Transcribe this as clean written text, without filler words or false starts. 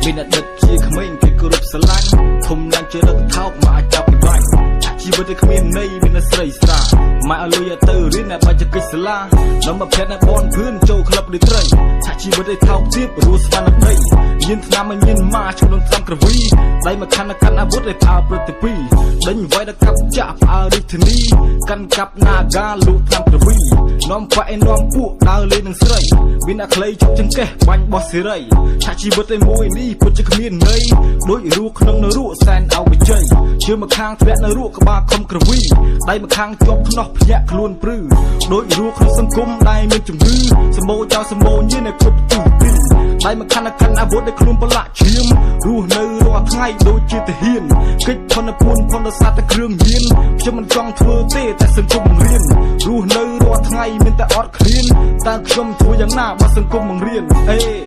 មានអតីតជាក្មេងគេគោរពស្រឡាញ់ធំឡើងជារឹកថោកមកចាប់ពីបាញ់ជីវិតគ្មានន័យមានស្រីស្រាមកឲ្យលុយទៅរៀនបាច់កិច្ចសាលានាំមកភេទបនភឿនចូលក្លឹបឌីត្រីឆាជីវិតឲ្យថោកទៀតរស់ស្វានដីញៀនឆ្នាំមិនញៀនមកឈ្មោះតាមក្រវីដៃមកខាន់កាន់អាវុធឲ្យផើប្រតិពីដេញវាយដល់កាប់ចាក់ផ្អើរិទ្ធិនីកាន់កាប់ណាកាលូកតាមក្រវីនាំប៉ែនាំពួកដើរលេងនឹងស្រីមានអាក្លីជប់ចង្កេះបាញ់បោះសេរីឆាជីវិតឲ្យមួយនេះពិតជាគ្មានន័យដូចរੂក្នុងនរੂសែនអោបជ័យជើងមកខាងធ្លាក់នៅរੂក្បាលខំក្រវីដៃមកខាងជាប់ខ្នោះភ្ញាក់ខ្លួនព្រឺដូចរੂក្នុងសង្គមដែលមានជំងឺសម្បូរចោលសម្បូរញៀនឲ្យគ្រប់ទិសទីដៃមកខាន់អាវុធឲ្យខ្លួនប្រឡាក់ឈាមរស់នៅរាល់ថ្ងៃដូចជាទាហានកិច្ចផនពួនផនស័តតែគ្រឿងញៀនខ្ញុំមិនចង់ធ្វើទេតែសង្គមបង្រៀនរស់នៅរាល់ថ្ងៃមានតែអត់ឃ្លានតើខ្ញុំធ្វើយ៉ាងណាបើសង្គមបង្រៀន